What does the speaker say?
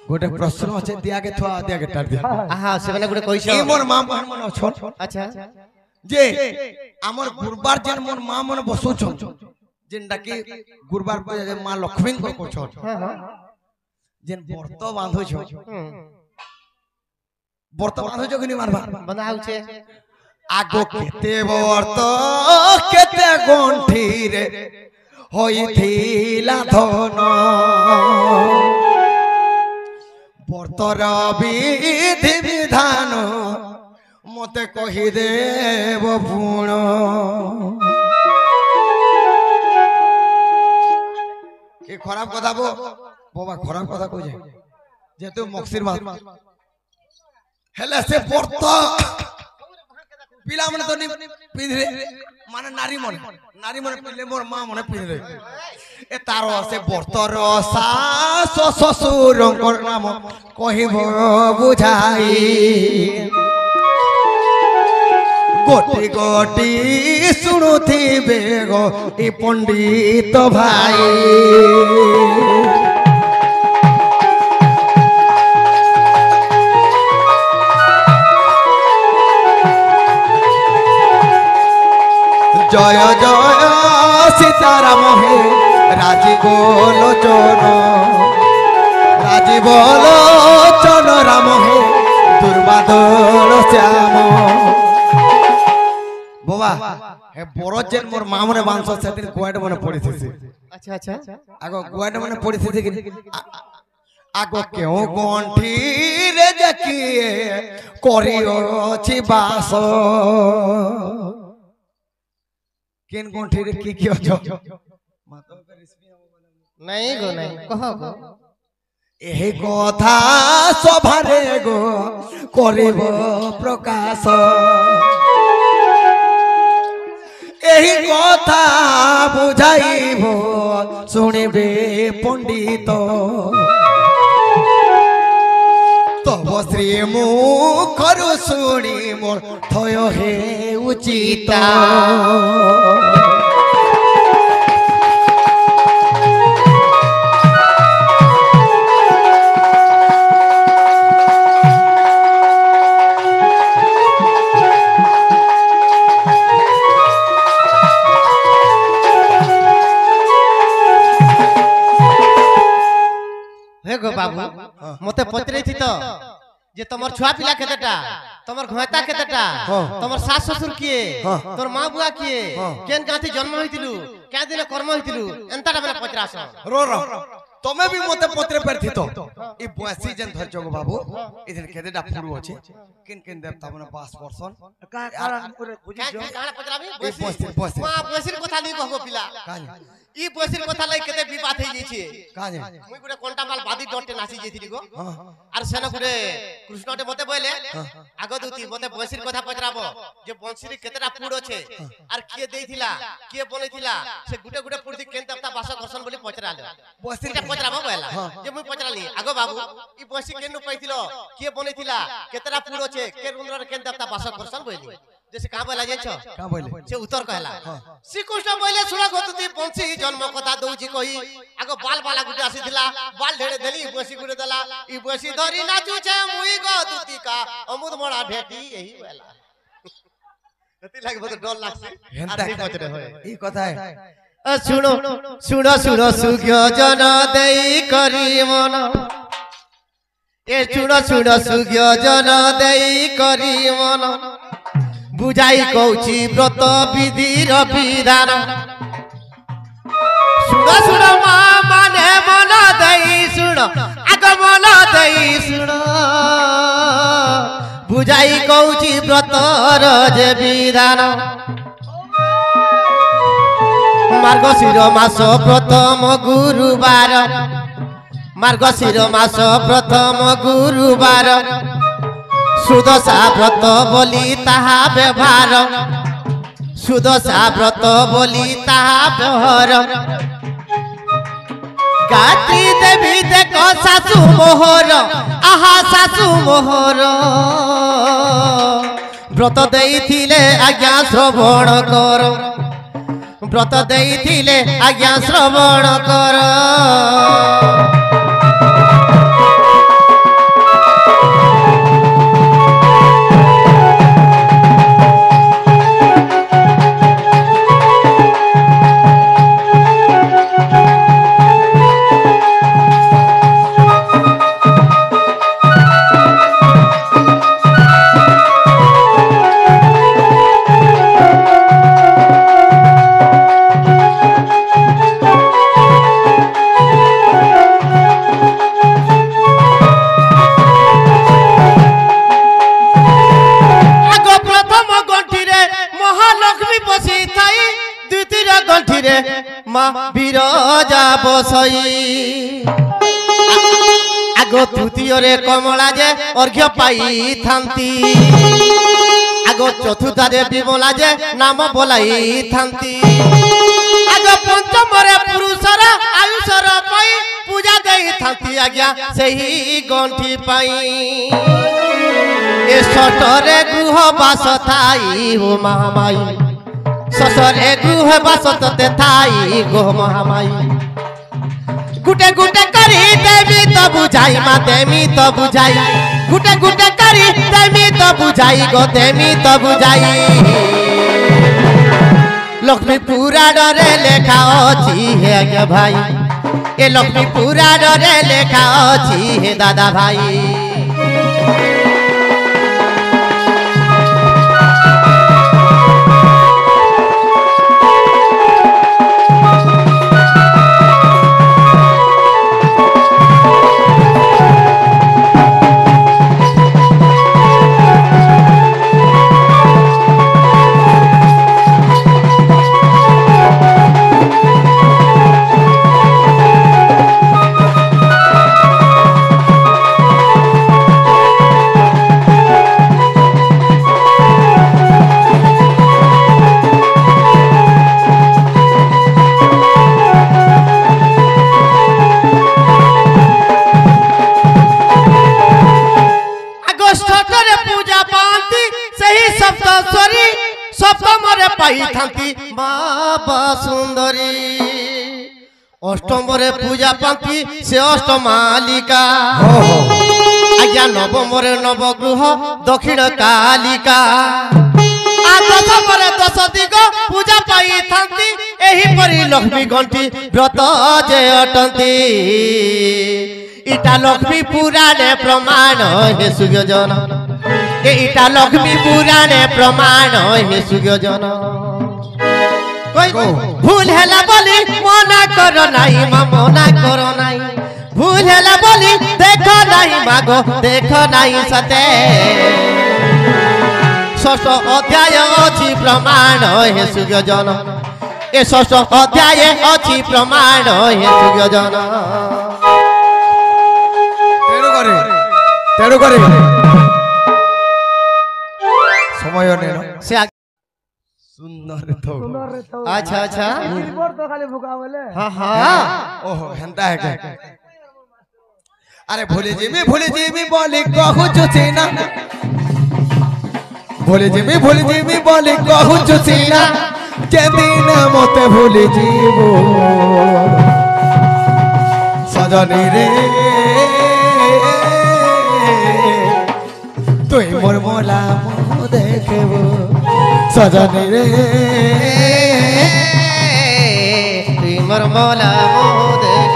गोटे प्रश्न अछि दिया के थवा दिया के टार दिया हां से माने गोटे कहिस ए मोर मां मन अछन अच्छा जे हमर गुरुवार जेन मोर मां मन बसु छ जेनटा कि गुरुवार पे मां लक्ष्मी को को छ हां जेन व्रत बांधो छ व्रत बांधो छ कि नहीं मारबा बनाउ छे आगो केते व्रत केते गंठी रे होइथिला धन व्रतर विधि विधान मते कहि देव पुण के खराब कथा बो बाबा खराब कथा कहे जेतु मक्सिर मास हेले से व्रत पिला मन तो नहीं पिंधरे माने नारी मन पिले मोर मां मन पिंधरे ए तारो से व्रतर सास ससुर नाम कहिबो बुझाई गोटी गोटी सुनुथिबे गो ए पंडित भाई जय जय सीताराम हे राजीव लोचन राम हे दुर्बादल श्याम बाबा हे बड़ जेन मोर मां मने बांस से दिन गुआड मने पड़ी थी अच्छा अच्छा आगो गुआड मने पड़ी थी कि आगो क्यों गंठी रे जकिए करियो छी बास केन गंठी रे की कियो छ नहीं गो नहीं कहो गो एही कथा सभारे गो करिब प्रकाश एही कथा बुझाइब सुनिबे पंडित तब श्री मुखरु शुणी मोर थय हे उचित गो बाबू मते पचरे थी तो जे तमर छुआ पिला केतेटा तमर घोयता केतेटा तमर सास ससुर किए तोर मां बुआ किए केन गाथि जन्म होइतिलु क्या दिन कर्म होइतिलु एंताटा बेला पचरास रो तमे भी मते पत्रे पर थी तो ई बसी जन धरजो गो बाबू इधर केतेटा फुरु अछि किन किन देवता मने 5 पर्सन का कारण करे बुझिजो काना पचराबी बसी मां बसीर कथा नहीं कहबो पिला ई बसीर कथा लै केते विवाद हे जाइ छी काजे मुई गुडे कोंटा माल बादी डटे नासी जेथिली गो आर सेन गुडे कृष्णटे मते बोले आगो दुती मते बसीर कथा पचराबो जे बंसीर केतेटा पुड अछि आर के देइथिला के बोलैथिला से गुडे गुडे पुरती केन देवता बासा घर्षण बोली पचराले बसीर पचराबो बोला जे मुई पचराली आगो बाबू ई बसी केनु पैथिलो के बोलैथिला केतेटा पुड अछि के रुंद्र केन देवता बासा घर्षण बोली जैसे का बोला जेछ का बोले से उत्तर कहला श्री कृष्ण बोले सुना गोतुती पंछी जन्म कथा दउजी कही आगो बाल बाला गुटे आसीथिला बाल ढेड़े देली बसी गुटे देला ई बसी धरी नाचू छे मुई गोतुती का अमुद मोड़ा भेटी यही बोला कति लागे बहुत डर लागसे हेंता पचरे होय ई कथा है सुनो सुनो सुनो सुग्यो जन देई करी मन ए सुनो सुनो सुग्यो जन देई करी मन बुझाई कौची व्रत विधिर विधान सुन सुन मां माने मन दई सुन आग मन दई सुन बुझाई कौची व्रतर जे विधान मार्गशीर मास प्रथम गुरुवार मार्गशीर मास प्रथम गुरुवार सुदशा व्रत बोली ताहा व्यवहार सुदशा व्रत बोली ताहा व्यवहार गात्री देवी देखो सासु मोहर आहा सासु मोहर व्रत देइथिले आज्ञा श्रवण कर व्रत देइथिले आज्ञा श्रवण कर বসই আগ তৃতীয়রে কমলা যে অর্ঘ্য পাই থান্তি আগ চতুর্থারে বিমলা যে নাম বলাই থান্তি আগ পঞ্চমরে পুরুষর আয়ুষর পাই পূজা দেই থান্তি আজ্ঞা সেই গণ্ঠি পাই এ ষষ্ঠরে গৃহ বাস থাই ও মহামাই ষষ্ঠরে গৃহ বাস ততে থাই গো মহামাই গুটে গুটে করি দেবী তো বুঝাই মা দেবী তো বুঝাই গুটে গুটে করি দেবী তো বুঝাই গো দেবী তো বুঝাই লক্ষ্মী পুরাণরে লেখা অছি হে আজ্ঞা ভাই এ লক্ষ্মী পুরাণরে লেখা অছি হে দাদা ভাই পাই থান্তি বাবা সুন্দরী অষ্টমরে পূজা পান্তি সে অষ্টমালিকা আজ্ঞা নবমরে নবগ্রহ দক্ষিণ কালিকা আর দশমরে দশ দিগ পূজা পাই থান্তি এহিপরি লক্ষ্মী ঘণ্টি ব্রত যে অটন্তি ইটা লক্ষ্মী পুরাণে প্রমাণ হে সুযোজন এইটা লক্ষ্মী পুরাণে প্রমাণ হে সুযোজন ভুল হেলা বলি মনা কর নাই মা মনা কর নাই ভুল হেলা বলি দেখ নাই মাগো দেখ নাই সতে ষষ্ঠ অধ্যায় অছি প্রমাণ হে সুযোজন এ ষষ্ঠ অধ্যায় অছি প্রমাণ হে সুযোজন তেরো করে সময় নেই সে সুন্দর তো আচ্ছা আচ্ছা তো খালি ভুকা বলে হ্যাঁ হ্যাঁ ओहो हेंता है क्या अरे भोले जी में बोले कहू चुचीना भोले जी में बोले कहू चुचीना जे दिन मते भूले जीवो सजनी रे तुई मोर मोला मुँह देखबो सजनी रे तुई मोर मोला मुँह